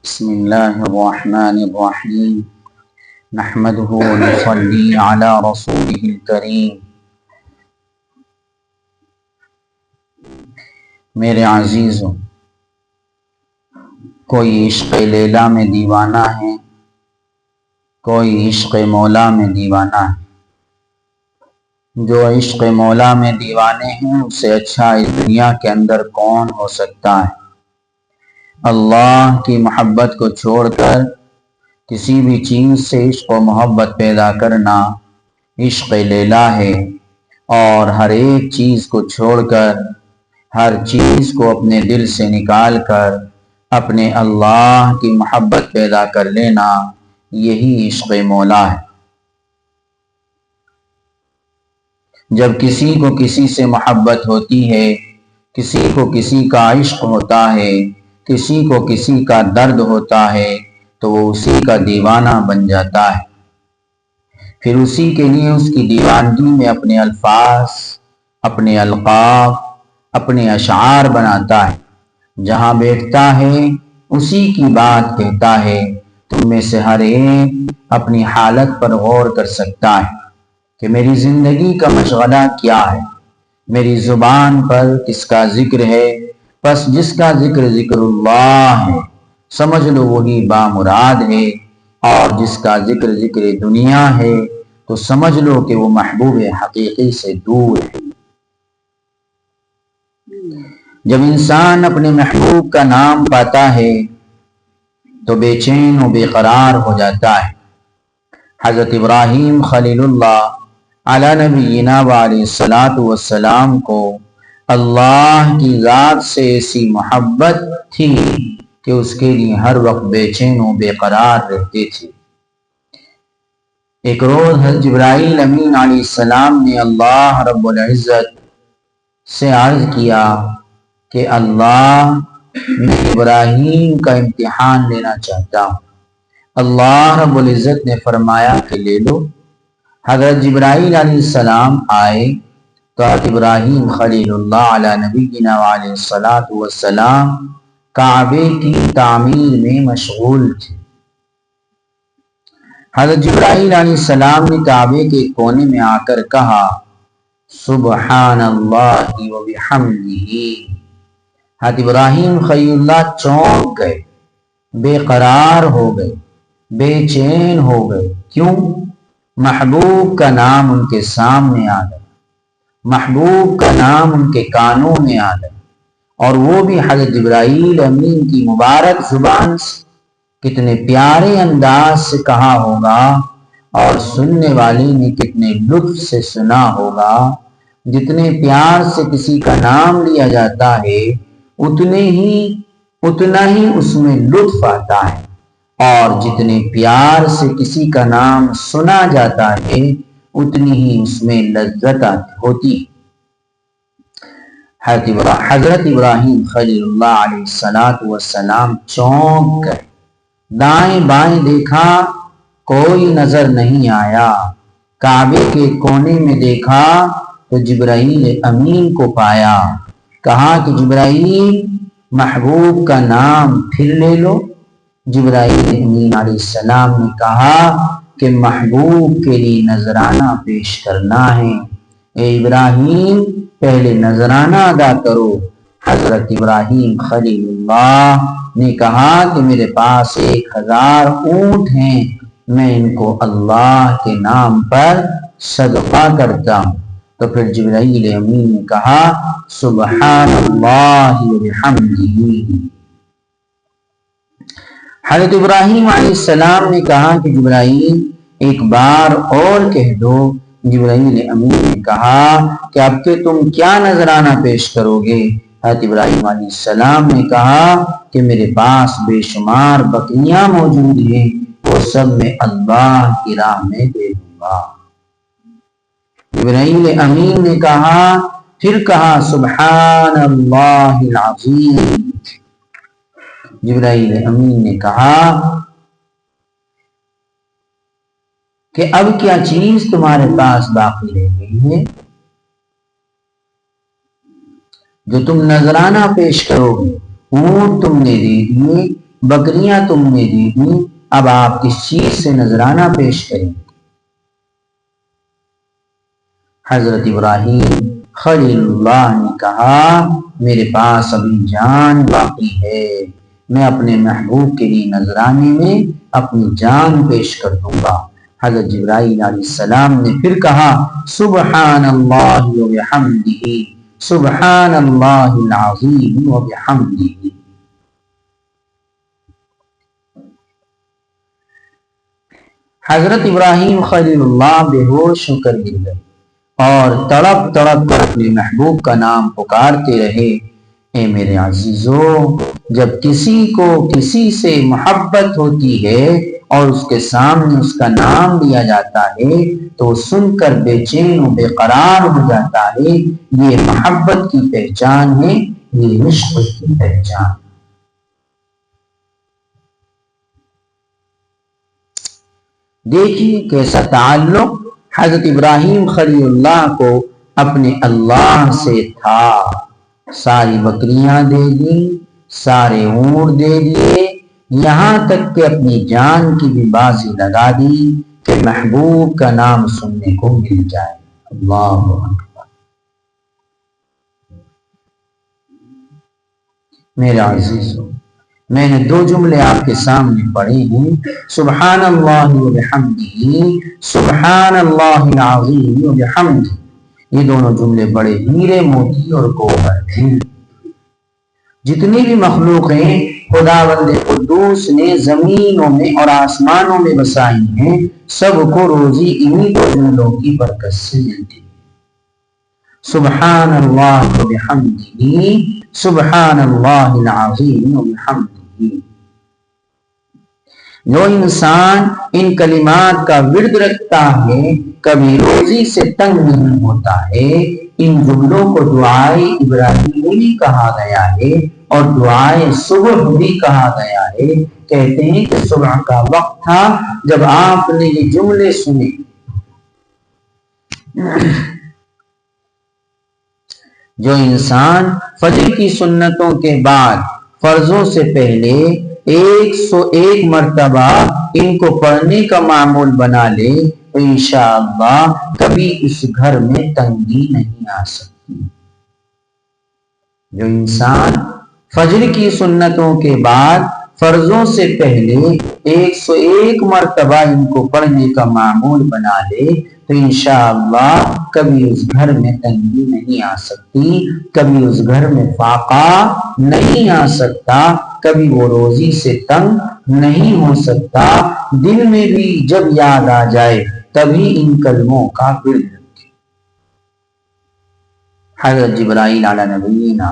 بسم الله الرحمن الرحيم نحمده ونصلي على رسوله الكريم. میرے عزیزوں، کوئی عشق لیلا میں دیوانہ ہے، کوئی عشق مولا میں دیوانہ ہے. جو عشق مولا میں دیوانے ہیں اس سے اچھا اس دنیا کے اندر کون ہو سکتا ہے؟ اللہ کی محبت کو چھوڑ کر کسی بھی چیز سے عشق و محبت پیدا کرنا عشق لیلا ہے، اور ہر ایک چیز کو چھوڑ کر ہر چیز کو اپنے دل سے نکال کر اپنے اللہ کی محبت پیدا کر لینا یہی عشق مولا ہے. جب کسی کو کسی سے محبت ہوتی ہے، کسی کو کسی کا عشق ہوتا ہے، کسی کو کسی کا درد ہوتا ہے، تو وہ اسی کا دیوانہ بن جاتا ہے. پھر اسی کے لیے اس کی دیوانگی میں اپنے الفاظ، اپنے القاب، اپنے اشعار بناتا ہے. جہاں بیٹھتا ہے اسی کی بات کہتا ہے. تم میں سے ہر ایک اپنی حالت پر غور کر سکتا ہے کہ میری زندگی کا مشغلہ کیا ہے، میری زبان پر کس کا ذکر ہے. پس جس کا ذکر ذکر اللہ ہے سمجھ لو وہی بامراد ہے، اور جس کا ذکر ذکر دنیا ہے تو سمجھ لو کہ وہ محبوب حقیقی سے دور ہے. جب انسان اپنے محبوب کا نام پاتا ہے تو بے چین و بے قرار ہو جاتا ہے. حضرت ابراہیم خلیل اللہ علی نبینا علیہ الصلاۃ والسلام کو اللہ کی ذات سے ایسی محبت تھی کہ اس کے لیے ہر وقت بے چین و بے قرار رہتے تھے. ایک روز حضرت جبرائیل امین علیہ السلام نے اللہ رب العزت سے عرض کیا کہ اللہ، میں ابراہیم کا امتحان لینا چاہتا ہوں. اللہ رب العزت نے فرمایا کہ لے لو. حضرت جبرائیل علیہ السلام آئے تو حضرت ابراہیم خلیل اللہ علی نبینا علیہ الصلاۃ والسلام کعبے کی تعمیر میں مشغول تھے. حضرت جبرائیل علیہ السلام نے کعبے کے کونے میں آ کر کہا سبحان اللہ و بحمدہ. حضرت ابراہیم خلیل اللہ چونک گئے، بے قرار ہو گئے، بے چین ہو گئے. کیوں؟ محبوب کا نام ان کے سامنے آ گیا، محبوب کا نام ان کے کانوں میں آ گیا، اور وہ بھی حضرت جبرائیل امین کی مبارک زبان سے. کتنے پیارے انداز سے کہا ہوگا اور سننے والے نے کتنے لطف سے سنا ہوگا. جتنے پیار سے کسی کا نام لیا جاتا ہے اتنا ہی اس میں لطف آتا ہے، اور جتنے پیار سے کسی کا نام سنا جاتا ہے اتنی ہی اس میں لذت ہوتی. حضرت ابراہیم خلیل اللہ علیہ السلام چونک گئے. دائیں بائیں دیکھا، کوئی نظر نہیں آیا. کعبے کے کونے میں دیکھا تو جبرائیل امین کو پایا. کہا کہ جبرائیل، محبوب کا نام پھر لے لو. جبرائیل امین علیہ السلام نے کہا کہ محبوب کے لیے نذرانہ پیش کرنا ہے. اے ابراہیم، پہلے نذرانہ ادا کرو. حضرت ابراہیم خلیل اللہ نے کہا کہ میرے پاس 1000 اونٹ ہیں، میں ان کو اللہ کے نام پر صدقہ کرتا ہوں. تو پھر جبرائیل امین نے کہا سبحان اللہ و بحمدہ. حضرت ابراہیم علیہ السلام نے کہا کہ جبرائیل ایک بار اور کہہ دو. جبرائیل امین نے کہا کہ اب کہ تم کیا نذرانہ پیش کرو گے؟ حضرت ابراہیم علیہ السلام نے کہا کہ میرے پاس بے شمار بکریاں موجود ہیں، وہ سب میں اللہ کی راہ میں دے دوں گا. جبرائیل امین نے کہا، پھر کہا سبحان اللہ العظیم. جبرائیل امین نے کہا کہ اب کیا چیز تمہارے پاس باقی رہ گئی ہے جو تم نذرانہ پیش کرو گے؟ اونٹ تم نے دے دیے، بکریاں تم نے دے دی، اب آپ کس چیز سے نذرانہ پیش کریں؟ حضرت ابراہیم خلیل اللہ نے کہا میرے پاس ابھی جان باقی ہے، میں اپنے محبوب کے لیے نذرانے میں اپنی جان پیش کر دوں گا۔ حضرت جبرائیل علیہ السلام نے پھر کہا سبحان اللہ و بحمدہ، سبحان اللہ العظیم و بحمدہ۔ حضرت ابراہیم خلیل اللہ بے ہوش ہو کر گر گئے اور تڑپ تڑپ کر اپنے محبوب کا نام پکارتے رہے، اے میرے عزیزو، جب کسی کو کسی سے محبت ہوتی ہے اور اس کے سامنے اس کا نام لیا جاتا ہے تو سن کر بے چین و بے قرار ہو جاتا ہے۔ یہ محبت کی پہچان ہے، یہ عشق کی پہچان۔ دیکھیے کیسا تعلق حضرت ابراہیم خلیل اللہ کو اپنے اللہ سے تھا۔ ساری بکریاں دے دی، سارے اونٹ دے دیے، یہاں تک کہ اپنی جان کی بھی بازی لگا دی کہ محبوب کا نام سننے کو مل جائے۔ اللہ اکبر۔ میرے عزیزو، میں نے دو جملے آپ کے سامنے پڑھے ہیں، سبحان اللہ و بحمدہ، سبحان اللہ العظیم و بحمدہ۔ یہ دونوں جملے بڑے ہیرے موتی اور گوہر ہیں۔ جتنی بھی مخلوق ہیں خداوند قدوس نے زمینوں میں اور آسمانوں میں بسائی ہیں، سب کو روزی انہی دو جملوں کی برکت سے ملتی ہے۔ سبحان اللہ و بحمدہ، سبحان اللہ العظیم و بحمدہ۔ جو انسان ان کلمات کا ورد رکھتا ہے کبھی روزی سے تنگ نہیں ہوتا ہے۔ ان جملوں کو دعائے ابراہیمی بھی کہا گیا ہے اور دعائے صبح بھی کہا گیا ہے۔ کہتے ہیں کہ صبح کا وقت تھا جب آپ نے یہ جملے سنے، جو انسان فجر کی سنتوں کے بعد فرضوں سے پہلے 101 مرتبہ ان کو پڑھنے کا معمول بنا لے تو انشاءاللہ کبھی اس گھر میں تنگی نہیں آ سکتی۔ جو انسان فجر کی سنتوں کے بعد فرضوں سے پہلے 101 مرتبہ ان کو پڑھنے کا معمول بنا لے تو انشاءاللہ کبھی اس گھر میں تنگی نہیں آ سکتی، کبھی اس گھر میں فاقہ نہیں آ سکتا، کبھی وہ روزی سے تنگ نہیں ہو سکتا۔ دل میں بھی جب یاد آ جائے تبھی ان کلموں کا ورد رکھے۔ حضرت جبرائیل علی نبینا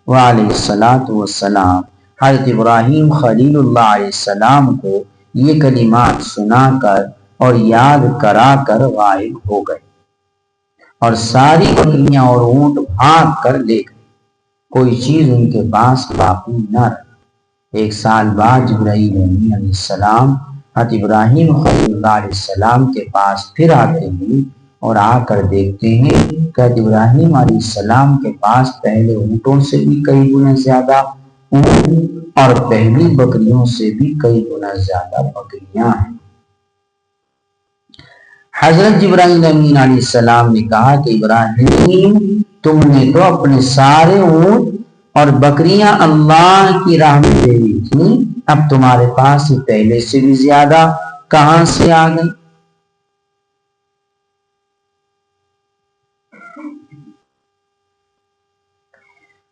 وعلیہ الصلوۃ والسلام حضرت ابراہیم خلیل اللہ علیہ السلام کو یہ کلمات سنا کر اور یاد کرا کر غائب ہو گئے اور ساری بکریاں اور اونٹ بھاگ کر لے گئے، کوئی چیز ان کے پاس باقی نہ رہی۔ 1 سال بعد جبرائیل امین علیہ السلام حضرت ابراہیم خلیل اللہ علیہ السلام کے پاس پھر آتے ہیں اور آ کر دیکھتے ہیں کہ ابراہیم علیہ السلام کے پاس پہلے اونٹوں سے بھی کئی گنا زیادہ اونٹ اور پہلی بکریوں سے بھی کئی گنا زیادہ بکریاں ہیں۔ حضرت جبرائیل امین علیہ السلام نے کہا کہ ابراہیم، تم نے تو اپنے سارے اونٹ اور بکریاں اللہ کی راہ میں دے دی تھیں، اب تمہارے پاس ہی پہلے سے بھی زیادہ کہاں سے آ گئی؟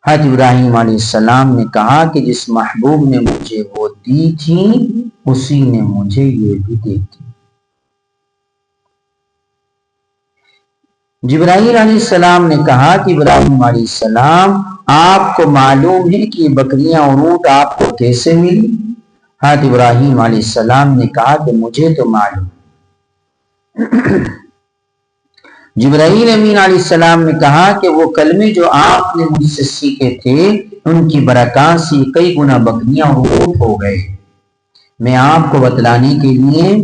حضرت ابراہیم علیہ السلام نے کہا کہ جس محبوب نے مجھے وہ دی تھی اسی نے مجھے یہ بھی دی تھی۔ جبرائیل علیہ السلام نے کہا کہ ابراہیم علیہ السلام، آپ کو معلوم ہے کہ یہ بکریاں اور اونٹ آپ کو کیسے ملی؟ حضرت ابراہیم علیہ السلام نے کہا کہ مجھے تو معلوم۔ جبرائیل امین علیہ السلام نے کہا کہ وہ کلمے جو آپ نے مجھ سے سیکھے تھے ان کی برکات سے کئی گنا بکریاں اور اونٹ ہو گئے۔ میں آپ کو بتلانے کے لیے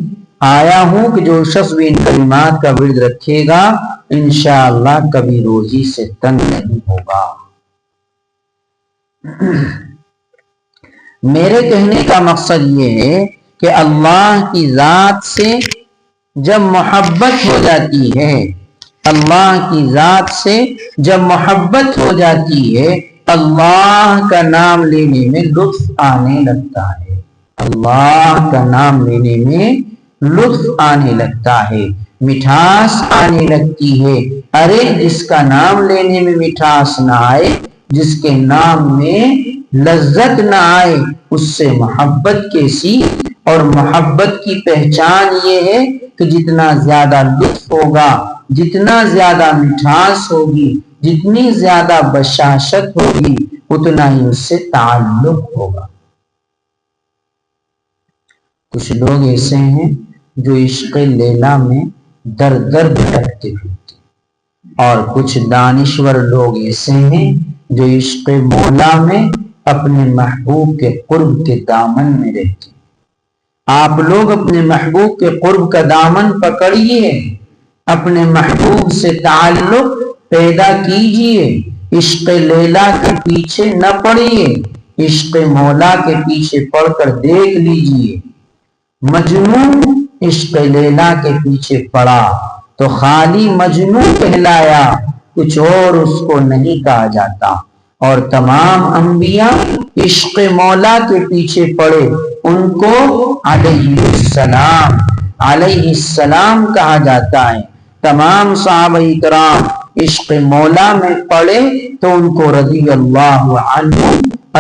آیا ہوں کہ جو شخص بھی ان کلمات کا ورد رکھے گا انشاءاللہ کبھی روزی سے تنگ نہیں ہوگا۔ میرے کہنے کا مقصد یہ ہے کہ اللہ کی ذات سے جب محبت ہو جاتی ہے، اللہ کی ذات سے جب محبت ہو جاتی ہے، اللہ کا نام لینے میں لطف آنے لگتا ہے، اللہ کا نام لینے میں لطف آنے لگتا ہے، مٹھاس آنے لگتی ہے۔ ارے جس کا نام لینے میں مٹھاس نہ آئے، جس کے نام میں لذت نہ آئے، اس سے محبت کیسی؟ اور محبت کی پہچان یہ ہے کہ جتنا زیادہ لطف ہوگا، جتنا زیادہ مٹھاس ہوگی، جتنی زیادہ بشاشت ہوگی، اتنا ہی اس سے تعلق ہوگا۔ کچھ لوگ ایسے ہیں جو عشق لیلا میں در در بھٹکتے پھرتے، اور کچھ دانشور لوگ ایسے ہیں جو عشق مولا میں اپنے محبوب کے قرب کے دامن میں رہتے۔ آپ لوگ اپنے محبوب کے قرب کا دامن پکڑیے، اپنے محبوب سے تعلق پیدا کیجئے، عشق لیلا کے پیچھے نہ پڑیے، عشق مولا کے پیچھے پڑ کر دیکھ لیجئے۔ مجنون عشق لیلا کے پیچھے پڑا تو خالی مجنون کہلایا، کچھ اور اس کو نہیں کہا جاتا، اور تمام انبیاء عشق مولا کے پیچھے پڑے، ان کو علیہ السلام کہا جاتا ہے۔ تمام صحابہ کرام عشق مولا میں پڑے تو ان کو رضی اللہ عنہ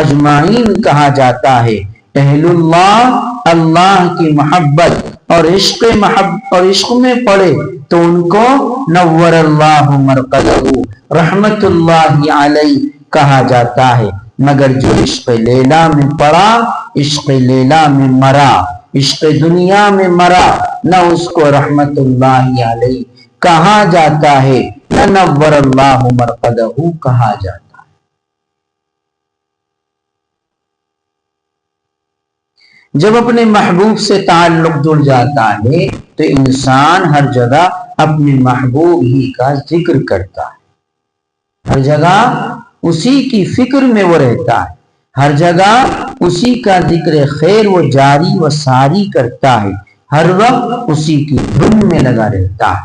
اجمعین کہا جاتا ہے۔ اہل اللہ، اللہ کی محبت اور عشق میں پڑے تو ان کو نور اللہ مرقدہ، رحمت اللہ علیہ کہا جاتا ہے۔ مگر جو عشق لیلا میں پڑا، عشق لیلا میں مرا، عشق دنیا میں مرا، نہ اس کو رحمت اللہ علیہ کہا جاتا ہے، نہ نور اللہ مرقدہ کہا جاتا ہے۔ جب اپنے محبوب سے تعلق جڑ جاتا ہے تو انسان ہر جگہ اپنے محبوب ہی کا ذکر کرتا ہے، ہر جگہ اسی کی فکر میں وہ رہتا ہے، ہر جگہ اسی کا ذکر خیر وہ جاری و ساری کرتا ہے، ہر وقت اسی کی دھن میں لگا رہتا ہے۔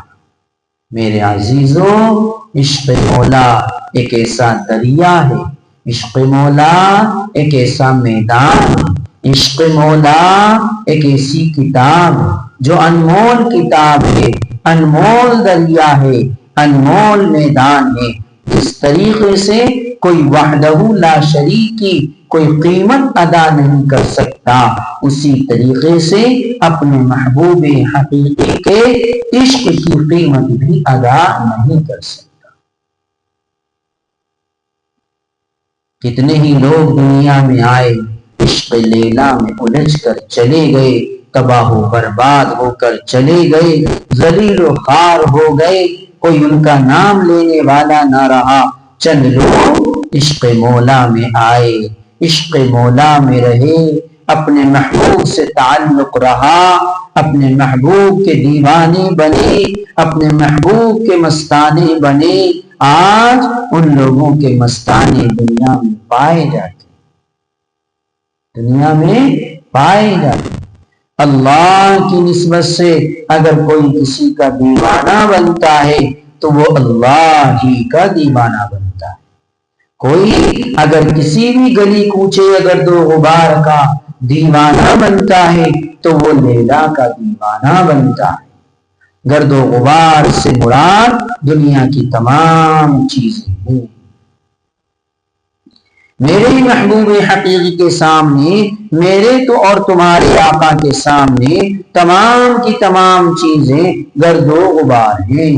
میرے عزیزوں، عشق مولا ایک ایسا دریا ہے، عشق مولا ایک ایسا میدان ہے، عشق مولا ایک ایسی کتاب ہے جو انمول کتاب ہے، انمول دریا ہے، انمول میدان ہے۔ اس طریقے سے کوئی وحدہ لا شریک کی کوئی قیمت ادا نہیں کر سکتا، اسی طریقے سے اپنے محبوب حقیقی کے عشق کی قیمت بھی ادا نہیں کر سکتا۔ کتنے ہی لوگ دنیا میں آئے، عشق لیلا میں الجھ کر چلے گئے، تباہ و برباد ہو کر چلے گئے، ذلیل و خوار ہو گئے، کوئی ان کا نام لینے والا نہ رہا۔ چند لوگ عشق مولا میں آئے، عشق مولا میں رہے، اپنے محبوب سے تعلق رہا، اپنے محبوب کے دیوانے بنے، اپنے محبوب کے مستانے بنے۔ آج ان لوگوں کے مستانے دنیا میں پائے جاتے، دنیا میں پائے جاتے۔ اللہ کی نسبت سے اگر کوئی کسی کا دیوانہ بنتا ہے تو وہ اللہ ہی کا دیوانہ بنتا ہے۔ کوئی اگر کسی بھی گلی کوچے اگر دو غبار کا دیوانہ بنتا ہے تو وہ لیلا کا دیوانہ بنتا ہے۔ گرد و غبار سے مراد دنیا کی تمام چیزیں ہیں۔ میرے محبوب حقیقی کے سامنے، میرے تو اور تمہارے آقا کے سامنے تمام کی تمام چیزیں گرد و غبار ہیں۔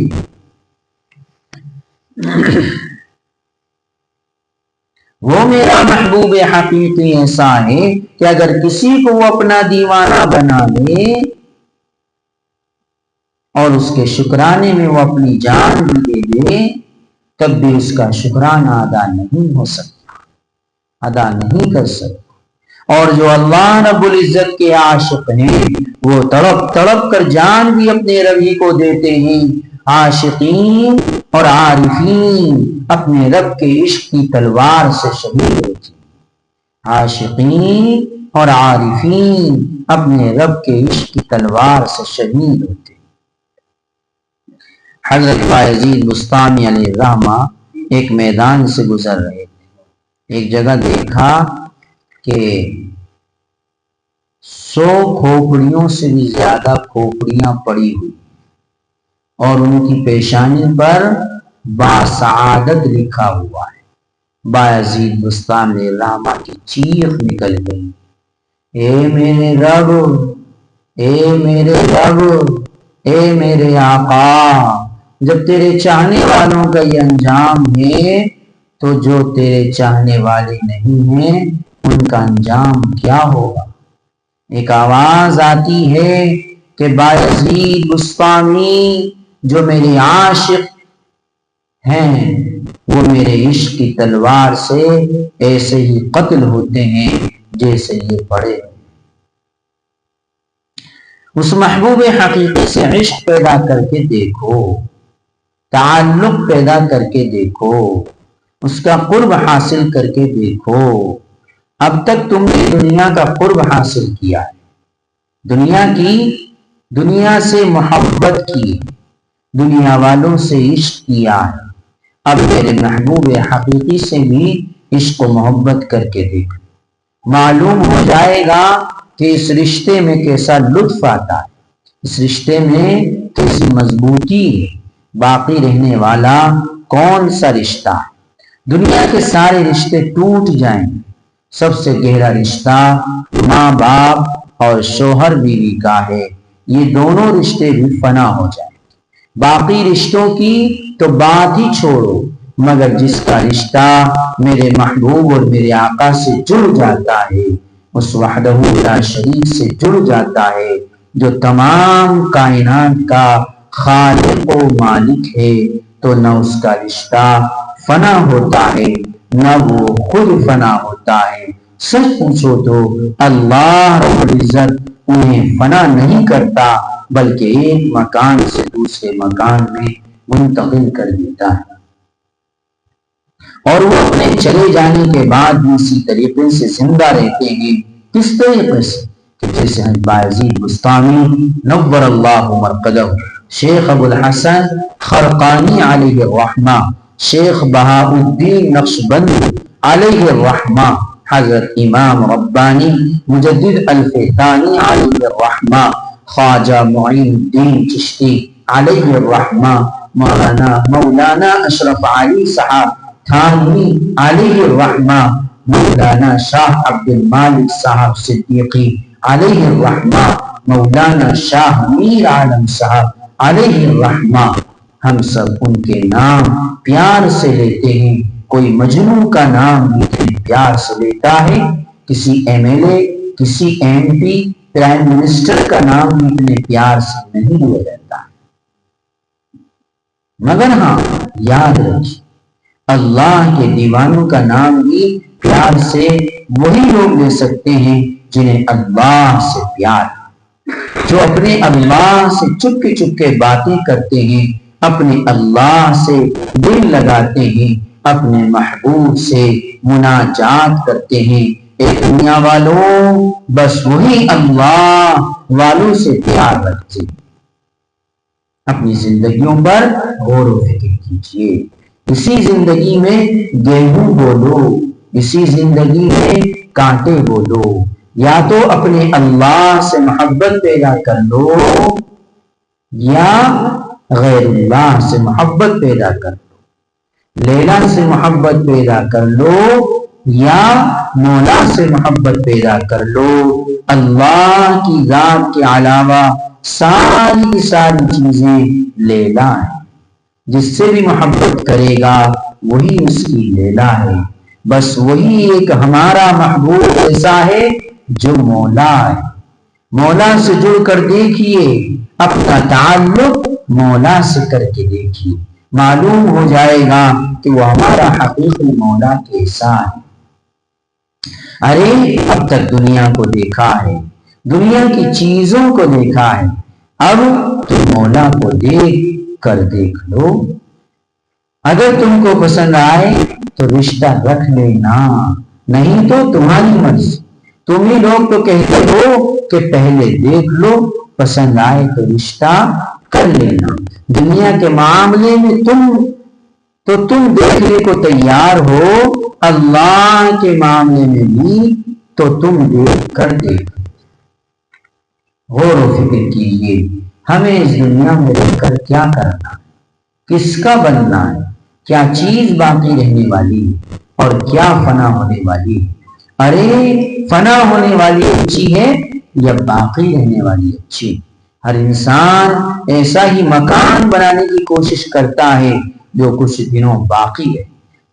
وہ میرا محبوب حقیقی ایسا ہے کہ اگر کسی کو وہ اپنا دیوانہ بنا لے اور اس کے شکرانے میں وہ اپنی جان بھی دے دے، تب بھی اس کا شکرانہ ادا نہیں ہو سکتا، ادا نہیں کر سکتا۔ اور جو اللہ رب العزت کے عاشق ہیں وہ تڑپ تڑپ کر جان بھی اپنے رب ہی کو دیتے ہیں۔ عاشقین اور عارفین اپنے رب کے عشق کی تلوار سے شہید ہوتے ہیں۔ عاشقین اور عارفین اپنے رب کے عشق کی تلوار سے شہید ہوتے. حضرت بایزید بسطامی علیہ الرحمہ ایک میدان سے گزر رہے تھے. ایک جگہ دیکھا کہ 100 کھوپڑیوں سے بھی زیادہ کھوپڑیاں پڑی ہوئی اور ان کی پیشانی پر باسعادت لکھا ہوا ہے. بایزید بسطامی علیہ الرحمہ کی چیخ نکل گئی، اے میرے رب، اے میرے رب، اے میرے آقا، جب تیرے چاہنے والوں کا یہ انجام ہے تو جو تیرے چاہنے والے نہیں ہیں ان کا انجام کیا ہوگا؟ ایک آواز آتی ہے کہ بایزید بسطامی جو میرے عاشق ہیں وہ میرے عشق کی تلوار سے ایسے ہی قتل ہوتے ہیں جیسے یہ پڑے. اس محبوب حقیقی سے عشق پیدا کر کے دیکھو، تعلق پیدا کر کے دیکھو، اس کا قرب حاصل کر کے دیکھو. اب تک تم نے دنیا کا قرب حاصل کیا ہے، دنیا سے محبت کی، دنیا والوں سے عشق کیا ہے. اب میرے محبوب حقیقی سے بھی عشق و محبت کر کے دیکھو، معلوم ہو جائے گا کہ اس رشتے میں کیسا لطف آتا ہے، اس رشتے میں کیسی مضبوطی ہے، باقی رہنے والا کون سا رشتہ ہے. دنیا کے سارے رشتے ٹوٹ جائیں، سب سے گہرا رشتہ ماں باپ اور شوہر بیوی کا ہے. یہ دونوں رشتے بھی فنا ہو جائیں. باقی رشتوں کی تو بات ہی چھوڑو، مگر جس کا رشتہ میرے محبوب اور میرے آقا سے جڑ جاتا ہے، اس وحدہ لا شریک سے جڑ جاتا ہے جو تمام کائنات کا خالق و مالک ہے، تو نہ اس کا رشتہ فنا ہوتا ہے نہ وہ خود فنا ہوتا ہے. سچ پوچھو تو اللہ رب العزت انہیں فنا نہیں کرتا بلکہ ایک مکان سے دوسرے مکان میں منتقل کر دیتا ہے، اور وہ اپنے چلے جانے کے بعد بھی اسی طریقے سے زندہ رہتے ہیں. کس طریقے سے؟ جیسے بایزید بسطامی نور اللہ مرقدہ، شیخ ابو الحسن خرقانی علیہ الرحمہ، شیخ بہاء الدین نقشبندی علیہ الرحمہ، حضرت امام ربانی مجدد الفیتانی علیہ الرحمہ، خواجہ معین الدین چشتی علیہ الرحمہ، مولانا اشرف علی صاحب تھانوی علیہ الرحمہ، مولانا شاہ عبد المالک صاحب صدیقی علیہ الرحمہ، مولانا شاہ میر عالم صاحب علیہ الرحمہ. ہم سب ان کے نام پیار سے لیتے ہیں. کوئی مجنون کا نام بھی اتنے پیار سے لیتا ہے، کسی ایم ایل اے، کسی ایم پی، پرائم منسٹر کا نام بھی اتنے پیار سے نہیں لیا جاتا. مگر ہاں یاد رکھیے، اللہ کے دیوانوں کا نام بھی پیار سے وہی لوگ لے سکتے ہیں جنہیں اللہ سے پیار، جو اپنے اللہ سے چپکے چپکے باتیں کرتے ہیں، اپنے اللہ سے دل لگاتے ہیں، اپنے محبوب سے مناجات کرتے ہیں. اے دنیا والوں، بس وہی اللہ والوں سے پیار رکھتے ہیں. اپنی زندگیوں پر غور و فکر کیجیے. اسی زندگی میں گیہوں بولو، اسی زندگی میں کانٹے بولو. یا تو اپنے اللہ سے محبت پیدا کر لو یا غیر اللہ سے محبت پیدا کر لو. لیلا سے محبت پیدا کر لو یا مولا سے محبت پیدا کر لو. اللہ کی ذات کے علاوہ ساری کی ساری چیزیں لیلا ہیں. جس سے بھی محبت کرے گا وہی اس کی لیلا ہے. بس وہی ایک ہمارا محبوب ایسا ہے جو مولا ہے. مولا سے جڑ کر دیکھیے، اپنا تعلق مولا سے کر کے دیکھیے، معلوم ہو جائے گا کہ وہ ہمارا حقیقی مولا کیسا ہے. ارے اب تک دنیا کو دیکھا ہے، دنیا کی چیزوں کو دیکھا ہے، اب تو مولا کو دیکھ کر دیکھ لو. اگر تم کو پسند آئے تو رشتہ رکھ لینا، نہیں تو تمہاری مرضی۔ تم ہی لوگ تو کہتے ہو کہ پہلے دیکھ لو، پسند آئے تو رشتہ کر لینا۔ دنیا کے معاملے میں تم دیکھنے کو تیار ہو، اللہ کے معاملے میں بھی تو تم دیکھ کر دیکھ۔ غور و فکر کیجیے، ہمیں اس دنیا میں رہ کر کیا کرنا ہے، کس کا بننا ہے، کیا چیز باقی رہنے والی ہے اور کیا فنا ہونے والی ہے۔ ارے فنا ہونے والی اچھی ہے یا باقی رہنے والی اچھی؟ ہر انسان ایسا ہی مکان بنانے کی کوشش کرتا ہے جو کچھ دنوں باقی ہے۔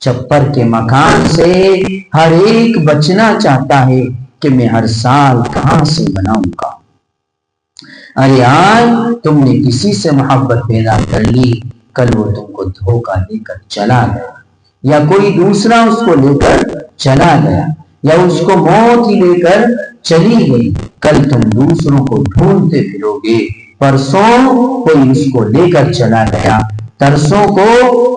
چھپر کے مکان سے ہر ایک بچنا چاہتا ہے کہ میں ہر سال کہاں سے بناؤں گا۔ ارے آج تم نے کسی سے محبت پیدا کر لی، کل وہ تم کو دھوکہ دے کر چلا گیا، یا کوئی دوسرا اس کو لے کر چلا گیا، یا اس کو موت ہی لے کر چلی گئی۔ کل تم دوسروں کو ڈھونڈتے پھرو گے، پرسوں کوئی اس کو لے کر چلا گیا، ترسوں کو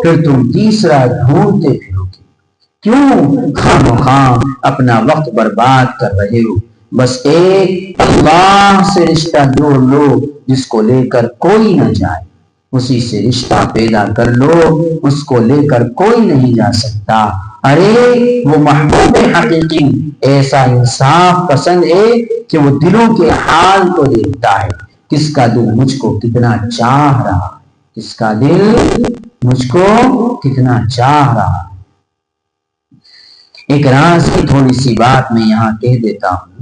پھر تم تیسرا ڈھونڈتے پھرو گے۔ کیوں خواہ اپنا وقت برباد کر رہے ہو؟ بس ایک اللہ سے رشتہ جوڑ لو جس کو لے کر کوئی نہ جائے، اسی سے رشتہ پیدا کر لو، اس کو لے کر کوئی نہیں جا سکتا۔ ارے وہ محبوب حقیقی ایسا انصاف پسند ہے کہ وہ دلوں کے حال کو دیکھتا ہے، کس کا دل مجھ کو کتنا چاہ رہا، کس کا دل مجھ کو کتنا چاہ رہا۔ ایک راز کی تھوڑی سی بات میں یہاں کہہ دیتا ہوں۔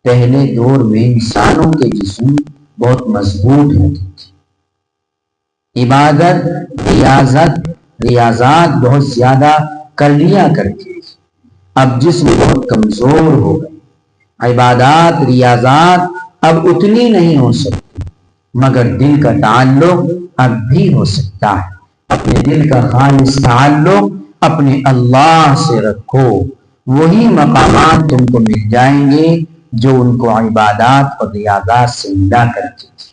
پہلے دور میں انسانوں کے جسم بہت مضبوط ہوتے تھے، عبادت ریاضات بہت زیادہ کر لیا کرتے تھے۔ اب جسم بہت کمزور ہو گئے، عبادات ریاضات اب اتنی نہیں ہو سکتی، مگر دل کا تعلق اب بھی ہو سکتا ہے۔ اپنے دل کا خالص تعلق اپنے اللہ سے رکھو، وہی مقامات تم کو مل جائیں گے جو ان کو عبادات اور ریاضات سے ملا کرتی تھی۔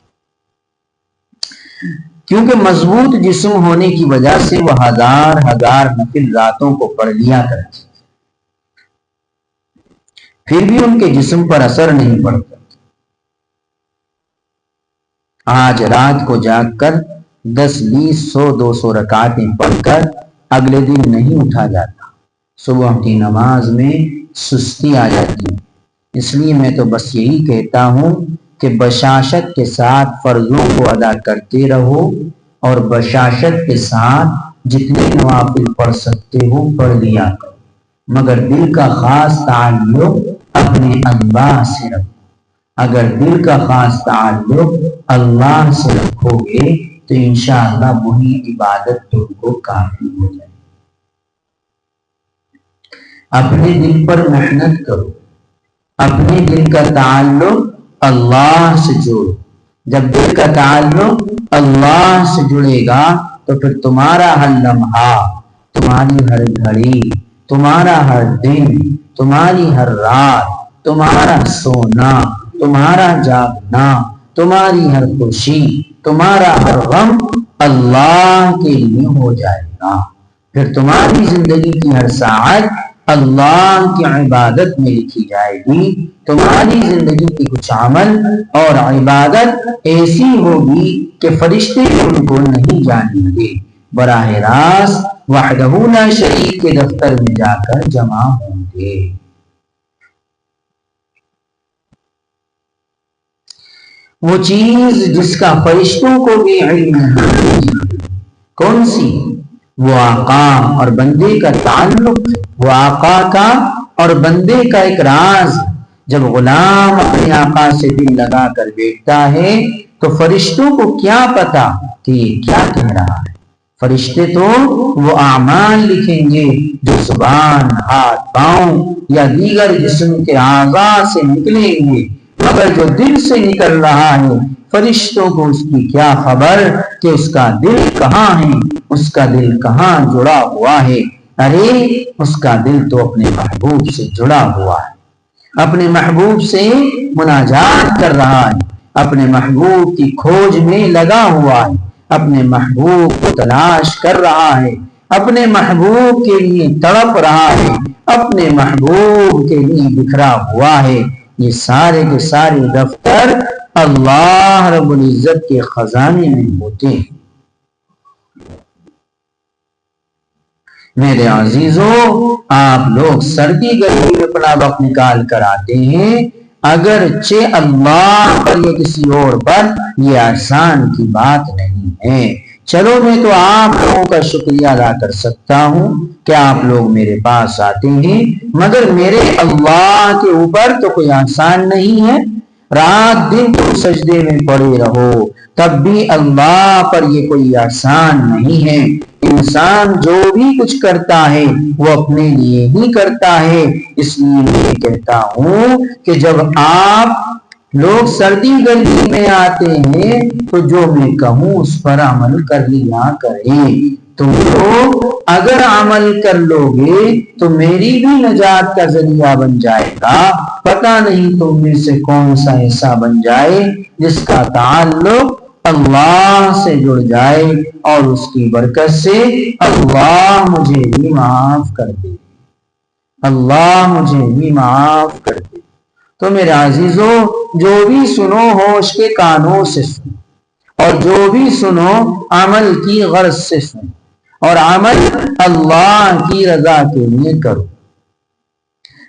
کیونکہ مضبوط جسم ہونے کی وجہ سے وہ ہزار نفل راتوں کو پڑھ لیا کرتی، پھر بھی ان کے جسم پر اثر نہیں پڑتا۔ آج رات کو جاگ کر 10 20 100 200 رکعتیں پڑھ کر اگلے دن نہیں اٹھا جاتا، صبح کی نماز میں سستی آ جاتی۔ اس لیے میں تو بس یہی کہتا ہوں کہ بشاشت کے ساتھ فرضوں کو ادا کرتے رہو، اور بشاشت کے ساتھ جتنے نوافل پڑھ سکتے ہو پڑھ لیا کرو، مگر دل کا خاص تعلق اپنے اللہ سے رکھو۔ اگر دل کا خاص تعلق اللہ سے رکھو گے تو انشاءاللہ وہی عبادت تم کو کافی ہو جائے۔ اپنے دل پر محنت کرو، اپنے دل کا تعلق اللہ سے جوڑو۔ جب دل کا تعلق اللہ سے جڑے گا تو پھر تمہارا ہر لمحہ، تمہاری ہر گھڑی، تمہارا ہر دن، تمہاری ہر رات، تمہارا سونا، تمہارا جاگنا، تمہاری ہر خوشی، تمہارا ہر غم اللہ کے لیے ہو جائے گا۔ پھر تمہاری زندگی کی ہر ساعت اللہ کی عبادت میں لکھی جائے گی۔ تمہاری زندگی کی کچھ عمل اور عبادت ایسی ہوگی کہ فرشتے ان کو نہیں جانیں گے، براہ راست وحدہ لا شریک کے دفتر میں جا کر جمع ہوں گے۔ وہ چیز جس کا فرشتوں کو بھی علم ہے، کون سی؟ وہ آقا اور بندے کا تعلق، وہ آقا کا اور بندے کا ایک راز۔ جب غلام اپنے آقا سے دل لگا کر بیٹھتا ہے تو فرشتوں کو کیا پتا کہ یہ کیا کہہ رہا ہے؟ فرشتے تو وہ اعمال لکھیں گے جو زبان، ہاتھ، پاؤں یا دیگر جسم کے اعضاء سے نکلیں گے، مگر جو دل سے نکل رہا ہے فرشتوں کو اس کی کیا خبر کہ اس کا دل کہاں ہے، اس کا دل کہاں جڑا ہوا ہے۔ ارے اس کا دل تو اپنے محبوب سے جڑا ہوا ہے، اپنے محبوب سے مناجات کر رہا ہے، اپنے محبوب کی کھوج میں لگا ہوا ہے، اپنے محبوب کو تلاش کر رہا ہے، اپنے محبوب کے لیے تڑپ رہا ہے، اپنے محبوب کے لیے بکھرا ہوا ہے۔ یہ سارے کے سارے دفتر اللہ رب العزت کے خزانے میں ہوتے ہیں۔ میرے عزیزو، آپ لوگ سردی گرمی میں اپنا وقت نکال کر آتے ہیں، اگرچہ اللہ پر یا کسی اور پر یہ آسان کی بات نہیں ہے۔ چلو میں تو آپ لوگوں کا شکریہ ادا کر سکتا ہوں کہ آپ لوگ میرے پاس آتے ہیں، مگر میرے اللہ کے اوپر تو کوئی آسان نہیں ہے۔ رات دن تم سجدے میں پڑے رہو تب بھی اللہ پر یہ کوئی آسان نہیں ہے۔ انسان جو بھی کچھ کرتا ہے وہ اپنے لیے ہی کرتا ہے۔ اس لیے میں کہتا ہوں کہ جب آپ لوگ سردی گرمی میں آتے ہیں تو جو میں کہوں اس پر عمل کر لیا کریں۔ تم لوگ اگر عمل کر لو گے تو میری بھی نجات کا ذریعہ بن جائے گا۔ پتہ نہیں تم میں سے کون سا ایسا بن جائے جس کا تعلق اللہ سے جڑ جائے اور اس کی برکت سے اللہ مجھے بھی معاف کر دے، اللہ مجھے بھی معاف کر دے۔ تو میرے عزیزو، جو بھی سنو ہوش کے کانوں سے سنو، اور جو بھی سنو عمل کی غرض سے سنو، اور عمل اللہ کی رضا کے لیے کرو۔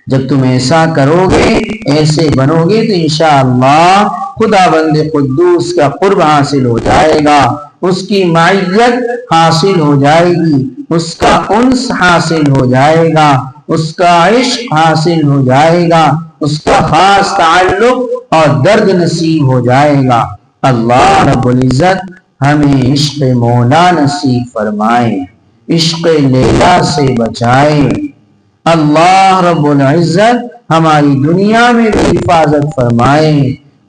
جب تم ایسا کرو گے، ایسے بنو گے تو انشاءاللہ خدا بند قدوس کا قرب حاصل ہو جائے گا، اس کی معیت حاصل ہو جائے گی، اس کا انس حاصل ہو جائے گا، اس کا عشق حاصل ہو جائے گا، اس کا خاص تعلق اور درد نصیب ہو جائے گا۔ اللہ رب العزت ہمیں عشق مولا نصیب فرمائے، عشق لیلا سے بچائے۔ اللہ رب العزت ہماری دنیا میں بھی حفاظت فرمائے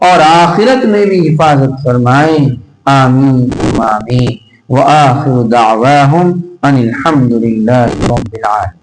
اور آخرت میں بھی حفاظت فرمائے۔ آمین آمین۔ وآخر دعواہم ان الحمد للہ رب العالمین۔